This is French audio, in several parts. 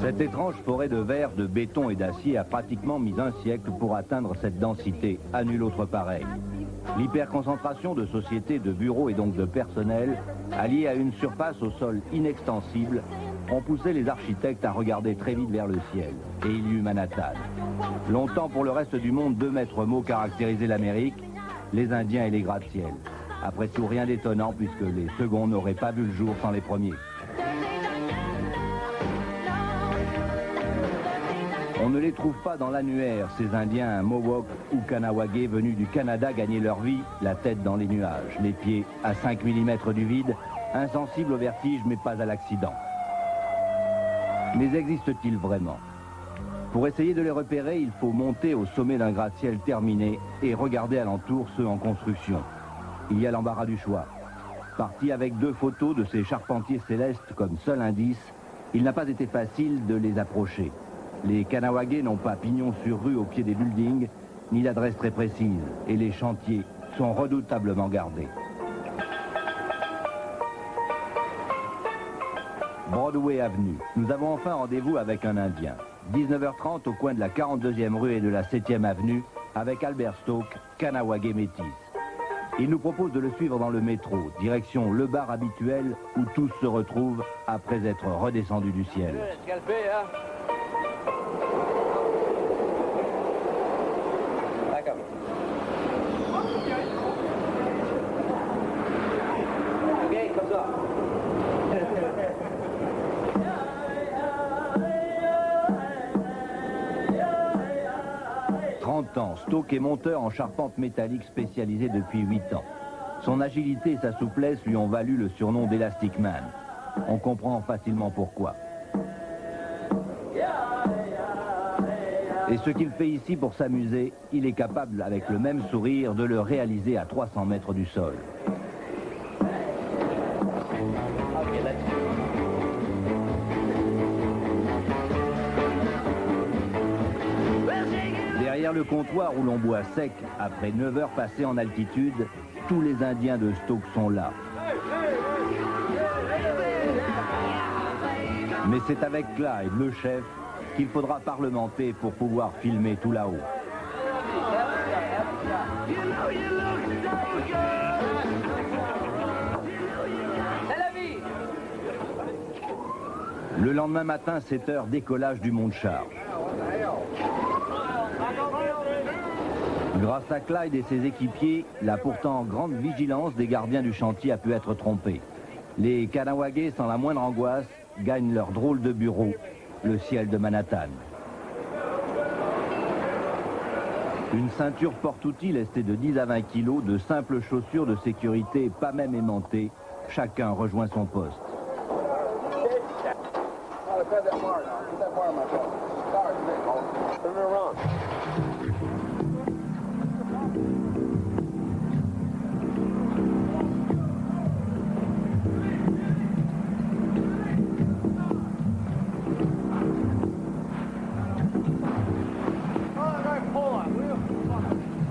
Cette étrange forêt de verre, de béton et d'acier a pratiquement mis un siècle pour atteindre cette densité, à nul autre pareil. L'hyperconcentration de sociétés, de bureaux et donc de personnel, alliée à une surface au sol inextensible, ont poussé les architectes à regarder très vite vers le ciel. Et il y eut Manhattan. Longtemps pour le reste du monde, deux maîtres mots caractérisaient l'Amérique, les Indiens et les gratte-ciel. Après tout, rien d'étonnant puisque les seconds n'auraient pas vu le jour sans les premiers. On ne les trouve pas dans l'annuaire, ces Indiens Mohawk ou Kanawagé venus du Canada gagner leur vie, la tête dans les nuages, les pieds à 5 mm du vide, insensibles au vertige mais pas à l'accident. Mais existent-ils vraiment? Pour essayer de les repérer, il faut monter au sommet d'un gratte-ciel terminé et regarder alentour ceux en construction. Il y a l'embarras du choix. Parti avec 2 photos de ces charpentiers célestes comme seul indice, il n'a pas été facile de les approcher. Les Kanawagé n'ont pas pignon sur rue au pied des buildings, ni l'adresse très précise, et les chantiers sont redoutablement gardés. Broadway Avenue. Nous avons enfin rendez-vous avec un Indien. 19h30 au coin de la 42e rue et de la 7e avenue, avec Albert Stoke, Kanawagé métis. Il nous propose de le suivre dans le métro, direction le bar habituel où tous se retrouvent après être redescendus du ciel. Stoke est monteur en charpente métallique spécialisé depuis 8 ans. Son agilité et sa souplesse lui ont valu le surnom d'Elastic Man. On comprend facilement pourquoi. Et ce qu'il fait ici pour s'amuser, il est capable, avec le même sourire, de le réaliser à 300 mètres du sol. Derrière le comptoir où l'on boit sec, après 9 heures passées en altitude, tous les Indiens de Stoke sont là. Mais c'est avec Clyde, le chef, qu'il faudra parlementer pour pouvoir filmer tout là-haut. Le lendemain matin, 7 heures, décollage du Mont de Charge. Grâce à Clyde et ses équipiers, la pourtant grande vigilance des gardiens du chantier a pu être trompée. Les Kanawagé, sans la moindre angoisse, gagnent leur drôle de bureau, le ciel de Manhattan. Une ceinture porte-outil lestée de 10 à 20 kilos, de simples chaussures de sécurité pas même aimantées, chacun rejoint son poste.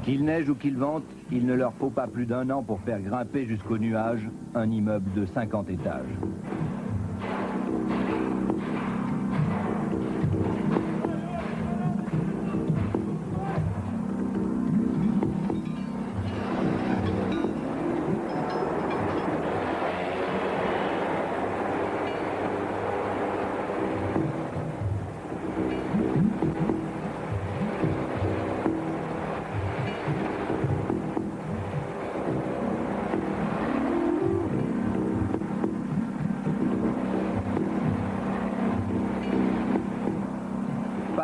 Qu'il neige ou qu'il vente, il ne leur faut pas plus d'1 an pour faire grimper jusqu'au nuage un immeuble de 50 étages.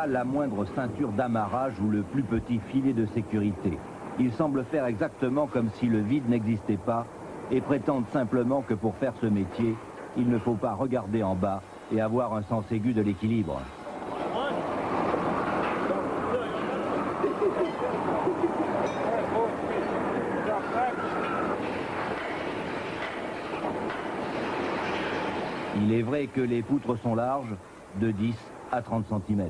La moindre ceinture d'amarrage ou le plus petit filet de sécurité. Ils semblent faire exactement comme si le vide n'existait pas et prétendent simplement que pour faire ce métier, il ne faut pas regarder en bas et avoir un sens aigu de l'équilibre. Il est vrai que les poutres sont larges, de 10 à 30 cm.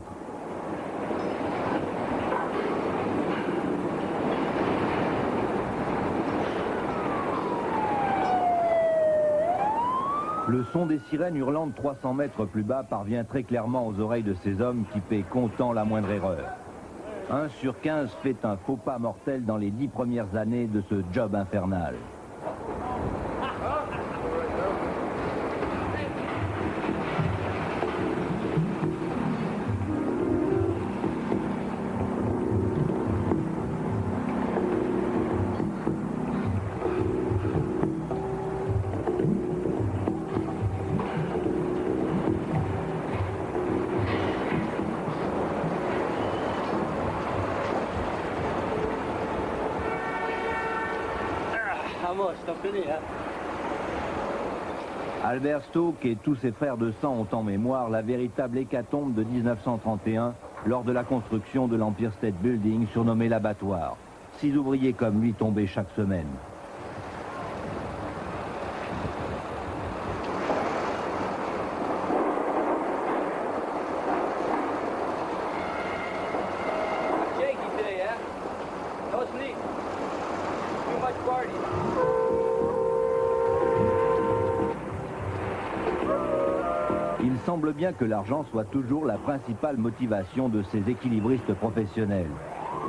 Le son des sirènes hurlant de 300 mètres plus bas parvient très clairement aux oreilles de ces hommes qui paient comptant la moindre erreur. 1 sur 15 fait un faux pas mortel dans les 10 premières années de ce job infernal. Albert Stoke et tous ses frères de sang ont en mémoire la véritable hécatombe de 1931 lors de la construction de l'Empire State Building surnommé l'abattoir. 6 ouvriers comme lui tombaient chaque semaine. Il semble bien que l'argent soit toujours la principale motivation de ces équilibristes professionnels.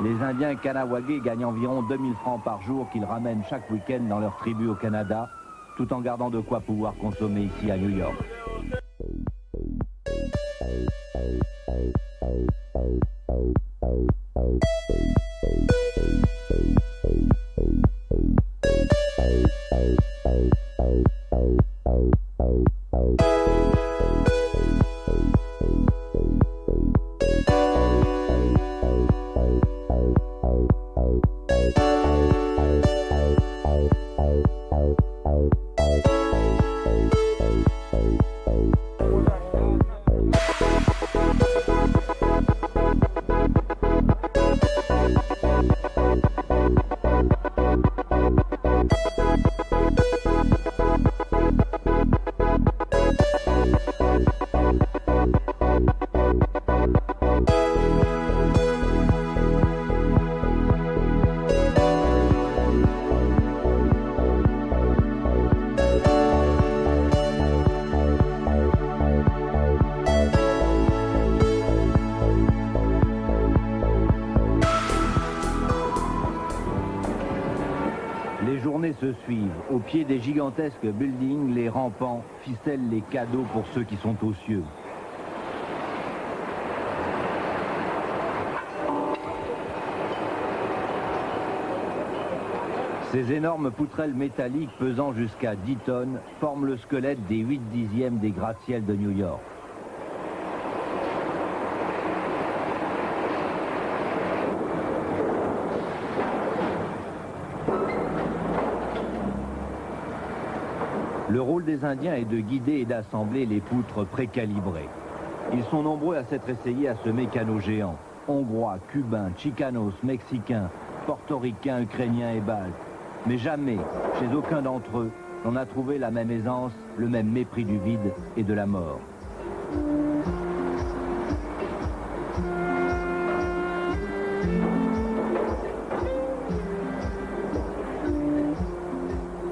Les Indiens Kanawagé gagnent environ 2000 francs par jour qu'ils ramènent chaque week-end dans leur tribu au Canada, tout en gardant de quoi pouvoir consommer ici à New York. Les journées se suivent. Au pied des gigantesques buildings, les rampants ficellent les cadeaux pour ceux qui sont aux cieux. Ces énormes poutrelles métalliques pesant jusqu'à 10 tonnes forment le squelette des 8/10 des gratte-ciels de New York. Le rôle des Indiens est de guider et d'assembler les poutres précalibrées. Ils sont nombreux à s'être essayés à ce mécano géant. Hongrois, Cubains, Chicanos, Mexicains, Portoricains, Ukrainiens et Baltes. Mais jamais, chez aucun d'entre eux, on a trouvé la même aisance, le même mépris du vide et de la mort.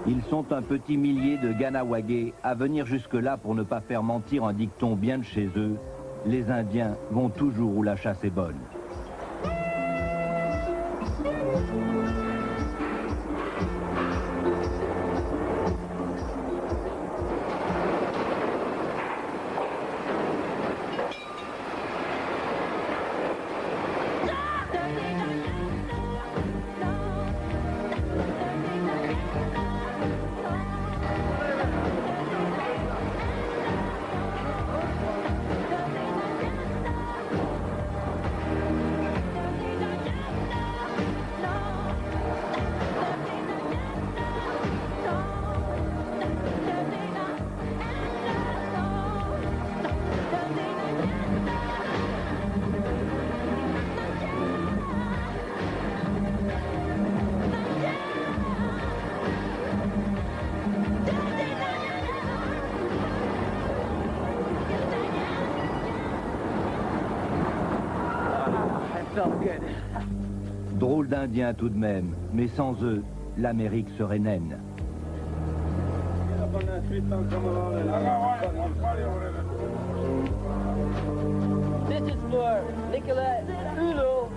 Ils sont un petit millier de Ganawagé à venir jusque-là pour ne pas faire mentir un dicton bien de chez eux. Les Indiens vont toujours où la chasse est bonne. Drôle d'Indiens tout de même, mais sans eux, l'Amérique serait naine. This is for Nicolette Uno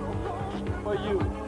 for you.